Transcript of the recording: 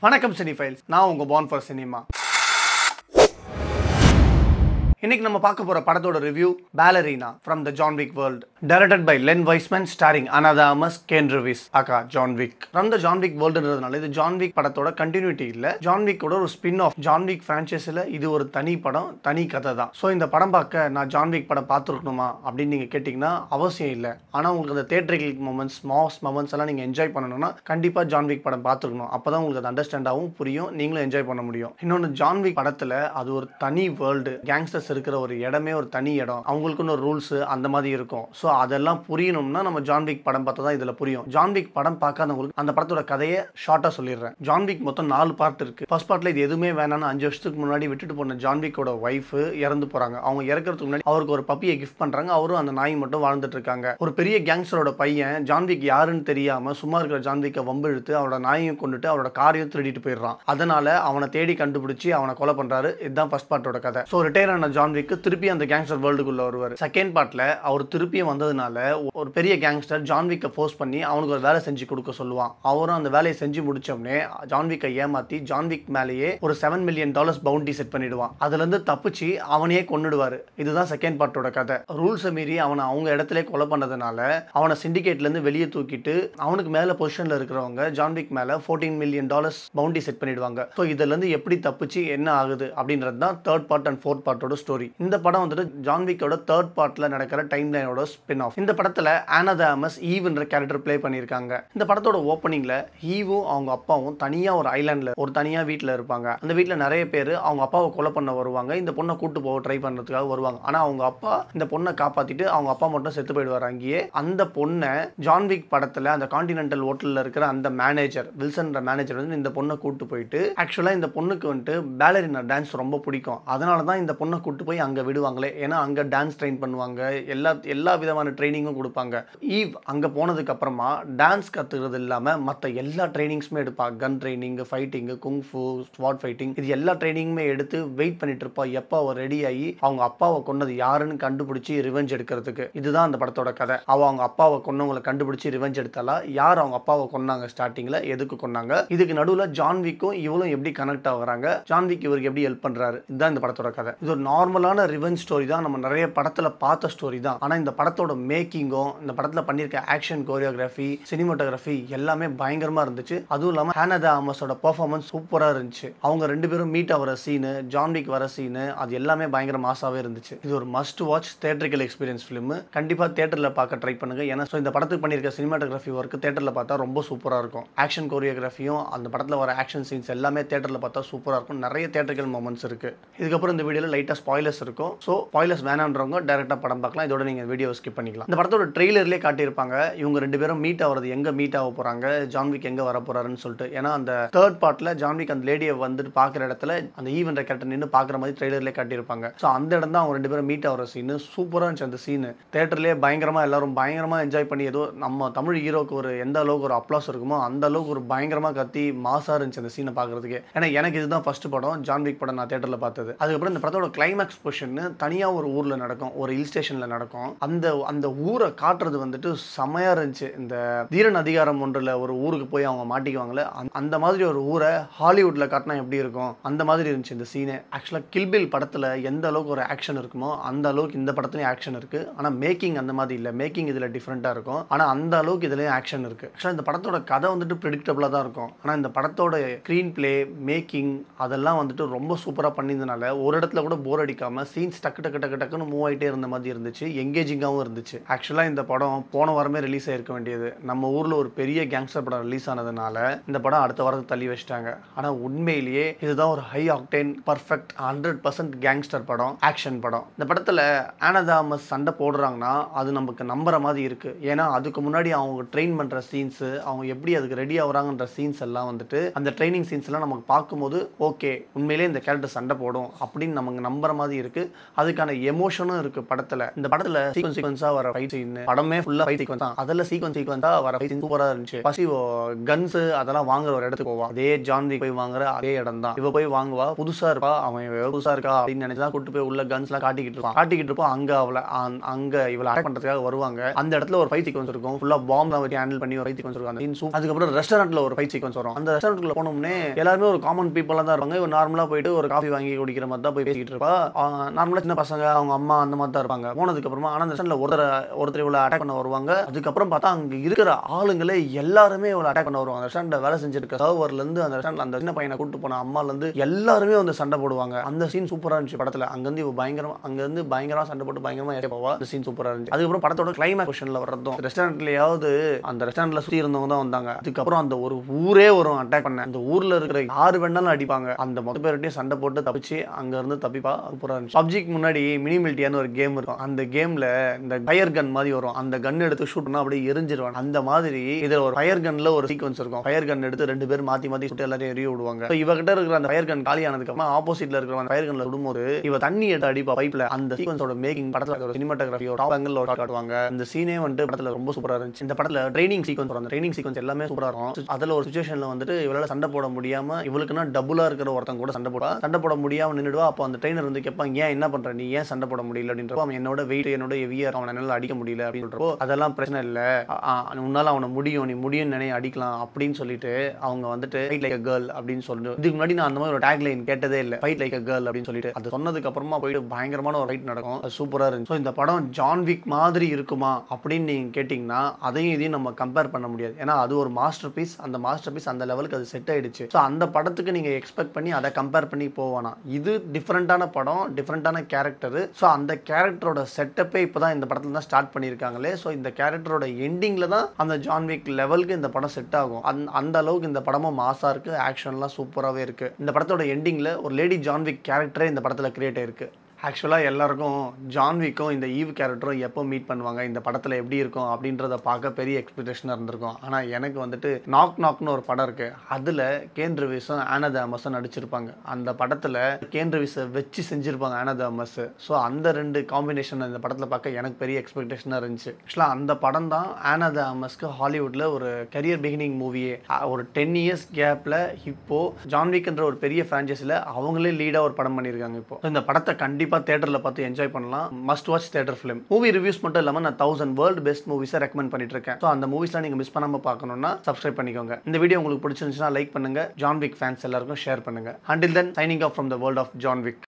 வணக்கம் சினிஃபைல்ஸ், நான் உங்க born for cinema. இன்னைக்கு நம்ம பார்க்க போற படத்தோட review Ballerina from the John Wick world, directed by Len Wiseman, starring Ana de Armas, Ken Reeves, aka John Wick. From the John Wick worldன்றதுனால இது John Wick படத்தோட கண்டினியூட்டி இல்ல, John Wick ஓட ஒரு ஸ்பின் ஆஃப். John Wick franchiseல இது ஒரு தனி படம், தனி கதை தான். ஸோ இந்த படம் பார்க்க நான் John Wick படம் பார்த்துருக்கணுமா அப்படின்னு நீங்க கேட்டிங்கன்னா அவசியம் இல்லை. ஆனால் உங்களுக்கு அந்த தேட்டரிக்கல் மூமெண்ட்ஸ், மாஸ் மூமெண்ட்ஸ் எல்லாம் நீங்க என்ஜாய் பண்ணணும்னா கண்டிப்பா John Wick படம் பார்த்துருக்கணும். அப்பதான் உங்களுக்கு அது அண்டர்ஸ்டாண்ட் ஆகும், புரியும், நீங்களும் என்ஜாய் பண்ண முடியும். இன்னொன்று, John Wick படத்துல அது ஒரு தனி வேர்ல்டு, கேங்ஸ்டர்ஸ் இருக்கிற ஒரு இடமே ஒரு தனி இடம், அவங்களுக்குன்னு ஒரு ரூல்ஸ் அந்த மாதிரி இருக்கும். ஸோ அதெல்லாம் புரியணும்னா நம்ம John Wick படம் பார்த்தா தான் இதுல புரியும். John Wick படம் பார்க்காதவங்களுக்கு அந்த படத்தோட கதையை ஷார்ட்டா சொல்லிடுறேன். John Wick மொத்தம் 4 பார்ட் இருக்கு. ஃபர்ஸ்ட் பார்ட்ல இது எதுவுமே வேணாம்னு 5 வருஷத்துக்கு முன்னாடி விட்டுட்டு போன John Wickோட ஒய்ஃப் இறந்து போறாங்க. அவங்க இறக்கிறதுக்கு முன்னாடி அவருக்கு ஒரு பப்பியை கிஃப்ட் பண்றாங்க. அவரும் அந்த நாய் மட்டும் வாழ்ந்துட்டு இருக்காங்க. ஒரு பெரிய கேங்ஸ்டரோட பையன் John Wick யாருன்னு தெரியாம சும்மா இருக்கிற John Wickை வம்பிழுத்து அவரோட நாயையும் கொண்டுட்டு அவரோட காரையும் திருடிட்டு போயிடுறான். அதனால அவனை தேடி கண்டுபிடிச்சி அவனை கொலை பண்றாரு. இதுதான் ஃபர்ஸ்ட் பார்ட்டோட கதை. ஸோ ரிட்டையர் ஆன John Wick திருப்பி அந்த கேங்ஸ்டர் வேர்ல்டுக்குள்ள வருவார். செகண்ட் பார்ட்ல அவர் திருப்பியும் வந்ததுனால ஒரு பெரிய கேங்ஸ்டர் John Wickை ஃபோர்ஸ் பண்ணி அவனுக்கு ஒரு வேலை செஞ்சு கொடுக்க சொல்லுவான். அவரும் அந்த வேலையை செஞ்சு முடிச்சோடனே John Wickை ஏமாத்தி John Wick மேலேயே ஒரு $7 million பவுண்டி செட் பண்ணிடுவான். அதுல இருந்து தப்பிச்சு அவனையே கொன்னுடுவாரு. இதுதான் செகண்ட் பார்ட்டோட கதை. ரூல்ஸை மீறி அவனை அவங்க இடத்துல கொலை பண்ணதுனால அவனை சிண்டிகேட்ல இருந்து வெளியே தூக்கிட்டு அவனுக்கு மேல பொசிஷன்ல இருக்கிறவங்க John Wick மேல $14 million பவுண்டி செட் பண்ணிடுவாங்க. ஸோ இதுல இருந்து எப்படி தப்பிச்சு என்ன ஆகுது அப்படின்றது தான் தேர்ட் பார்ட் அண்ட் ஃபோர்த் பார்ட்டோட ஸ்டோரி. இந்த படம் வந்துட்டு John Wickோட தேர்ட் பார்ட்ல நடக்கிற டைம் லைனோட ஸ்பின் ஆஃப். இந்த படத்துல Ana de Armas ஈவ்ன்ற கேரக்டர் ப்ளே பண்ணியிருக்காங்க. இந்த படத்தோட ஓப்பனிங்ல ஈவும் அவங்க அப்பாவும் தனியா ஒரு ஐலாண்ட்ல ஒரு தனியா வீட்டில் இருப்பாங்க. அந்த வீட்டில் நிறைய பேர் அவங்க அப்பாவை கொலை பண்ண வருவாங்க. இந்த பொண்ணை கூட்டு போக ட்ரை பண்றதுக்காக வருவாங்க. ஆனா அவங்க அப்பா இந்த பொண்ணை காப்பாத்திட்டு அவங்க அப்பா மட்டும் செத்து போயிடுவார் அங்கேயே. அந்த பொண்ணை John Wick படத்துல அந்த கான்டினென்டல் ஹோட்டல்ல இருக்கிற அந்த மேனேஜர் வில்சன்ற மேனேஜர் வந்து இந்த பொண்ணை கூட்டு போயிட்டு, ஆக்சுவலா இந்த பொண்ணுக்கு வந்துட்டு பேலரினா டான்ஸ் ரொம்ப பிடிக்கும். அதனால தான் இந்த பொண்ணை கூட்டு போய் அங்க விடுவாங்களே. ஏன்னா அங்க டான்ஸ் ட்ரெயின் பண்ணுவாங்க, எல்லா விதமான ட்ரைனிங்கும் கொடுப்பாங்க. ஈவ் அங்க போனதுக்கு அப்புறமா டான்ஸ் கத்துக்கிறது இல்லாம மற்ற எல்லா ட்ரைனிங்ஸுமே எடுப்பா. கன் ட்ரைனிங், ஃபைட்டிங், குங்ஃபு, ஸ்வாட் ஃபைட்டிங், இது எல்லா ட்ரைனிங்குமே எடுத்து வெயிட் பண்ணிட்டு இருப்பா எப்போ அவ ரெடி ஆகி அவங்க அப்பாவை கொன்னது யாருன்னு கண்டுபிடிச்சி ரிவெஞ்ச் எடுக்கிறதுக்கு. இதுதான் அந்த படத்தோட கதை. அவங்க அப்பாவை கொன்னவங்களை கண்டுபிடிச்சி ரிவெஞ்ச் எடுத்தாலா, யார் அவங்க அப்பாவை கொன்னாங்க, ஸ்டார்டிங்ல எதுக்கு கொன்னாங்க, இதுக்கு நடுவில் John Wickக்கும் இவளும் எப்படி கனெக்ட் ஆகுறாங்க, John Wick இவருக்கு எப்படி ஹெல்ப் பண்றாரு, இதுதான் இந்த படத்தோட கதை. இது ஒரு நார்மலான ரிவெஞ்ச் ஸ்டோரி தான், நம்ம நிறைய படத்துல பார்த்த ஸ்டோரி தான். ஆனா இந்த படத்தோட மேக்கிங்கும் இந்த படத்துல பண்ணிருக்க ஆக்ஷன், கோரியோகிராஃபி, சினிமாட்டோகிராஃபி எல்லாமே பயங்கரமா இருந்துச்சு. அதுவும் இல்லாம Ana de Armasோட பெர்ஃபார்மன்ஸ் சூப்பரா இருந்துச்சு. அவங்க ரெண்டு பேரும் மீட் ஆகிற சீனு, John Wick வர சீனு, அது எல்லாமே பயங்கர மாசாவே இருந்துச்சு. இது ஒரு must watch theatrical experience film. கண்டிப்பா தியேட்டர்ல பார்க்க ட்ரை பண்ணுங்க. ஏன்னா இந்த படத்துக்கு பண்ணிருக்க சினிமாட்டோகிராஃபி ஒர்க் தியேட்டர்ல பார்த்தா ரொம்ப சூப்பரா இருக்கும். ஆக்ஷன் கோரியோகிராஃபியும் அந்த படத்துல வர ஆக்ஷன் சீன்ஸ் எல்லாமே தியேட்டர்ல பார்த்தா சூப்பரா இருக்கும். நிறைய தியேட்டரிக்கல் மொமெண்ட்ஸ் இருக்கு. இதுக்கப்புறம் இந்த வீடியோல லைட்டா ஸ்பாயிலர்ஸ் இருக்கும். ஸோ ஸ்பாயிலர்ஸ் வேணான்றவங்க டைரக்டா படம் பார்க்கலாம். இதோட நீங்க வீடியோ ஸ்கிப் பண்ணிக்கலாம். இந்த படத்தோட ட்ரெய்லர்லேயே காட்டியிருப்பாங்க இவங்க ரெண்டு பேரும் மீட் ஆகிறது, எங்க மீட் ஆக போறாங்க, John Wick எங்க வர போறாருன்னு சொல்லிட்டு. ஏன்னா அந்த தேர்ட் பார்ட்ல John Wick அந்த லேடியை வந்துட்டு பாக்குற இடத்துல அந்த ஈவென்ற கேரக்டர் நின்று பாக்குற மாதிரி ட்ரெய்லர்லேயே காட்டியிருப்பாங்க. ஸோ அந்த இடம் தான் அவங்க ரெண்டு பேரும் மீட் ஆகிற சீனு சூப்பரா இருந்துச்சு. அந்த சீனு தியேட்டர்லேயே பயங்கரமா எல்லாரும் பயங்கரமா என்ஜாய் பண்ணி, ஏதோ நம்ம தமிழ் ஹீரோக்கு ஒரு எந்த அளவுக்கு ஒரு அப்ளாஸ் இருக்குமோ அந்த அளவுக்கு ஒரு பயங்கரமா கத்தி மாசா இருந்துச்சு அந்த சீனை பாக்குறதுக்கு. ஏன்னா எனக்கு இதுதான் ஃபர்ஸ்ட் படம் John Wick படம் நான் தியேட்டர்ல பார்த்தது. அதுக்கப்புறம் இந்த படத்தோட கிளைமேக்ஸ் பொசிஷன் தனியா ஒரு ஊர்ல நடக்கும், ஒரு ஹில் ஸ்டேஷன்ல நடக்கும். அந்த ஊரை காட்டுறது வந்துட்டு செமையா இருந்துச்சு. இந்த தீரன் அதிகாரம் ஒன்றுல ஒரு ஊருக்கு போய் அவங்க மாட்டிக்குவாங்களே, அந்த மாதிரி ஒரு ஊரை ஹாலிவுட்ல காட்டினா எப்படி இருக்கும் அந்த மாதிரி இருந்துச்சு இந்த சீனே. ஆக்சுவலா கில் பில் படத்துல எந்த அளவுக்கு ஒரு ஆக்ஷன் இருக்குமோ அந்த அளவுக்கு இந்த படத்துலயும் ஆக்ஷன் இருக்கு. ஆனா மேக்கிங் அந்த மாதிரி இல்ல. மேக்கிங் இதுல டிஃபரெண்டா இருக்கும். ஆனா அந்த அளவுக்கு இதுலயும் ஆக்ஷன் இருக்கு. ஆக்சுவலா இந்த படத்தோட கதை வந்துட்டு ப்ரெடிக்டபிளா தான் இருக்கும். ஆனா இந்த படத்தோட ஸ்கிரீன் பிளே, மேக்கிங் அதெல்லாம் வந்துட்டு ரொம்ப சூப்பரா பண்ணியிருந்தனால ஒரு இடத்துல கூட போர் அடிக்காம சீன்ஸ் டக்கு டக்கு டக்கு டக்குன்னு மூவ் ஆயிட்டே இருந்த மாதிரி இருந்துச்சு. எங்கேஜிங்காகவும் இருந்துச்சு. ஆக்சுவலா இந்த படம் போன வாரமே ரிலீஸ் ஆயிருக்க வேண்டியது. நம்ம ஊர்ல ஒரு பெரிய கேங்ஸ்டர் படம் ரிலீஸ் ஆனதுனால இந்த படம் அடுத்த வாரத்துக்கு தள்ளி வச்சிட்டாங்க. ஆனா உண்மையிலேயே இதுதான் ஒரு ஹை ஆக்டேன் பர்ஃபெக்ட் 100% கேங்ஸ்டர் படம், ஆக்ஷன் படம். இந்த படத்துல Ana de Armas சண்டை போடுறாங்கன்னா அது நமக்கு நம்புற மாதிரி இருக்கு. ஏன்னா அதுக்கு முன்னாடி அவங்க ட்ரெயின் பண்ற சீன்ஸ், அவங்க எப்படி அதுக்கு ரெடி ஆகுறாங்கன்ற சீன்ஸ் எல்லாம் வந்துட்டு அந்த ட்ரைனிங் சீன்ஸ் எல்லாம் நமக்கு பார்க்கும்போது ஓகே உண்மையிலேயே இந்த கேரக்டர் சண்டை போடும் அப்படின்னு நமக்கு நம்புற மாதிரி இருக்கு, அதுக்கான எமோஷனும் இருக்கு படத்துல. இந்த படத்துல சீக்வன்ஸா வர ஃபைட் சீன், படமே ஃபுல்லா ஃபைட் சீக்வன்ஸ் தான். அதுல சீக்வன்ஸா வர ஃபைட் சீன் சூப்பரா இருந்துச்சு. ஃபர்ஸ்ட் கன்ஸ் அதெல்லாம் வாங்குற ஒரு இடத்துக்கு போவா, அதே ஜான் விக் போய் வாங்குற அதே இடம் தான். இவ போய் வாங்குவா, புதுசா இருப்பா, அவன் புதுசா இருக்கா அப்படின்னு நினைச்சுதான் கூட்டு போய் உள்ள கன்ஸ் எல்லாம் காட்டிக்கிட்டு இருப்பான். அங்க இவளை அட்டாக் பண்றதுக்காக வருவாங்க. அந்த இடத்துல ஒரு ஃபைட் சீக்வன்ஸ் இருக்கும், ஃபுல்லா பாம்பை வச்சு ஹேண்டில் பண்ணி ஒரு ஃபைட் சீக்வன்ஸ் இருக்கும். அந்த சீன் அதுக்கப்புறம் ரெஸ்டாரண்ட்ல ஒரு ஃபைட் சீக்வன்ஸ் வரும். அந்த ரெஸ்டாரண்ட்ல போனோம்னே எல்லாருமே ஒரு காமன் பீப்புளா தான் இருப்பாங்க. இவ நார்மலா போயிட்டு ஒரு காஃபி வாங்கி குடிக்கிற மாதிரி தான் போய் பேசிட்டு இருப்பா. நார்மலா சின்ன பசங்க அவங்க அம்மா அந்த மாதிரி தான் இருப்பாங்க. போனதுக்கு அப்புறமா ஆனா அந்த ரெஸ்டாரண்ட்ல ஒருத்தர் இவளை அட்டாக் பண்ண வருவாங்க. அதுக்கப்புறம் பார்த்தா அங்க இருக்கிற ஆளுங்களே எல்லாருமே இவளை அட்டாக் பண்ண வருவாங்க. ரெஸ்டாரண்ட்ல வேலை செஞ்சிருக்க சர்வர்ல இருந்து அந்த ரெஸ்டாரண்ட்ல அந்த சின்ன பையனை கூட்டு போன அம்மால இருந்து எல்லாருமே வந்து சண்டை போடுவாங்க. அந்த சீன் சூப்பரா இருந்துச்சு படத்துல. அங்கிருந்து இவ பயங்கரமா சண்டை போட்டு பயங்கரமா ஏறி போவா. அந்த சீன் சூப்பரா இருந்துச்சு. அதுக்கப்புறம் படத்தோட கிளைமேக்ஸ் பொசிஷன்ல வரதும் ரெஸ்டாரண்ட்லயாவது அந்த ரெஸ்டாரண்ட்ல சுத்தி இருந்தவங்க தான் வந்தாங்க. அதுக்கப்புறம் அந்த ஒரு ஊரே வரும் அட்டாக் பண்ண. அந்த ஊர்ல இருக்கிற யாரு வேணாலும் அடிப்பாங்க. அந்த மொத்த பேர்கிட்டயும் சண்டை போட்டு தப்பிச்சு அங்க இருந்து தப்பிப்பா. சூப்பரா இருந்துச்சு. பப்ஜிக்கு முன்னாடி மினி மில்ட்டியான்னு ஒரு கேம் இருக்கும். அந்த கேம்ல இந்த ஃபயர் கன் மாதிரி வரும். அந்த கன் எடுத்து ஷூட் பண்ணா அப்படியே எரிஞ்சிருவாங்க. அந்த மாதிரி இதுல ஒரு ஃபயர் கன்ல ஒரு சீக்வன்ஸ் இருக்கும். ஃபயர் கன் எடுத்து 2 பேர் மாத்தி சுட்டு எல்லாரையும் எரிய விடுவாங்க. இவகிட்ட இருக்கிற அந்த ஃபயர் கன் காலி ஆனதுக்கு அப்புறம் ஆப்போசிட்ல இருக்கிற அந்த ஃபயர் கன்ல விடும்போது இவ தண்ணி எடுத்து அடிப்பா பைப்ல. அந்த சீக்வன்ஸோட மேக்கிங் படத்துல சினிமாட்டோகிராஃபியோட டாப் ஆங்கிள் காட்டுவாங்க. அந்த சீனே வந்து படத்துல ரொம்ப சூப்பரா இருந்துச்சு. இந்த படத்துல ட்ரைனிங் சீக்வன்ஸ் வரும். அந்த ட்ரைனிங் சீக்வன்ஸ் எல்லாமே சூப்பரா இருக்கும். அதுல ஒரு சிச்சுவேஷன்ல வந்துட்டு இவளால சண்டை போட முடியாம இவளுக்குன்னா டபுளா இருக்கிற ஒருத்தன் கூட சண்டை போட முடியாம நின்னுடுவா. அப்போ அந்த ட்ரெயினர் வந்து கேட்பான், ஏன் என்ன பண்ற, நீ ஏன் சண்டை போட முடியல அப்படின்றப்போ அவன் என்னோட வெயிட் என்னோட ஹெவியா அவனை என்னால அடிக்க முடியல அப்படின்னு சொல்றப்போ அதெல்லாம் பிரச்சனை இல்ல, உன்னால அவனை முடியும், நீ முடியும் நினைய அடிக்கலாம் அப்படின்னு சொல்லிட்டு அவங்க வந்துட்டு ஃபைட் லைக் a girl அப்படின்னு சொல்லிட்டு, இதுக்கு முன்னாடி நான் அந்த மாதிரி ஒரு டேக் லைன் கேட்டதே இல்லை, ஃபைட் லைக் a girl அப்படின்னு சொல்லிட்டு அது சொன்னதுக்கு அப்புறமா போயிட்டு பயங்கரமான ஒரு ஃபைட் நடக்கும். அது சூப்பரா இருந்துச்சு. இந்த படம் ஜான் விக் மாதிரி இருக்குமா அப்படின்னு நீங்க கேட்டீங்கன்னா அதையும் இதையும் நம்ம கம்பேர் பண்ண முடியாது. ஏன்னா அது ஒரு மாஸ்டர் பீஸ். அந்த மாஸ்டர் பீஸ் அந்த லெவலுக்கு அது செட் ஆயிடுச்சு. ஸோ அந்த படத்துக்கு நீங்க எக்ஸ்பெக்ட் பண்ணி அதை கம்பேர் பண்ணி போவானா. இது டிஃப்ரெண்டான படம், டிஃப்ரெண்டான கேரக்டர். ஸோ அந்த கேரக்டரோட செட்டப்பே இப்போதான் இந்த படத்துல தான் ஸ்டார்ட் பண்ணியிருக்காங்களே. ஸோ இந்த கேரக்டரோட எண்டிங்ல தான் அந்த ஜான் விக் லெவலுக்கு இந்த படம் செட் ஆகும். அந்த அளவுக்கு இந்த படமும் மாசா இருக்கு, ஆக்ஷன்லாம் சூப்பராகவே இருக்கு. இந்த படத்தோட எண்டிங்ல ஒரு லேடி ஜான் விக் கேரக்டரே இந்த படத்துல கிரியேட் ஆயிருக்கு. ஆக்சுவலாக எல்லாருக்கும் ஜான் விக்கும் இந்த ஈவ் கேரக்டரும் எப்போ மீட் பண்ணுவாங்க, இந்த படத்தில் எப்படி இருக்கும் அப்படின்றத பார்க்க பெரிய எக்ஸ்பெக்டேஷனாக இருந்திருக்கும். ஆனால் எனக்கு வந்துட்டு நாக்னு ஒரு படம் இருக்குது. அதில் கேன் ரிவிஸும் ஆனா த ஆமஸும் நடிச்சிருப்பாங்க. அந்த படத்தில் கேன் ரிவிஸை வச்சு செஞ்சுருப்பாங்க ஆனா த ஆமஸ். ஸோ அந்த 2 காம்பினேஷன் இந்த படத்தில் பார்க்க எனக்கு பெரிய எக்ஸ்பெக்டேஷனாக இருந்துச்சு. ஆக்சுவலாக அந்த படம் தான் ஆனா த ஆமஸ்க்கு ஹாலிவுட்டில் ஒரு கரியர் பிகினிங் மூவியே. ஒரு 10 இயர்ஸ் கேப்பில் இப்போ ஜான் விக்ன்ற ஒரு பெரிய ஃப்ரான்ச்சைஸில் அவங்களே லீடாக ஒரு படம் பண்ணியிருக்காங்க. இப்போ இந்த படத்தை கண்டிப்பாக தியேட்டர்ல பார்த்து என்ஜாய் பண்ணலாம். Must watch theatre film. Movie reviews மட்டும் இல்லாம நான் 1000 வேர்ல்ட் பெஸ்ட் மூவிஸை ரெக்கமெண்ட் பண்ணிட்டு இருக்கேன். ஸோ அந்த மூவிஸ்லாம் நீங்க மிஸ் பண்ணாம பார்க்கணும்னா சப்ஸ்கிரைப் பண்ணிக்கோங்க. இந்த வீடியோ உங்களுக்கு பிடிச்சிருந்துச்சுன்னா லைக் பண்ணுங்க. ஜான் விக் ஃபேன்ஸ் எல்லாருக்கும் ஷேர் பண்ணுங்க. Until then, signing off from the world of John Wick.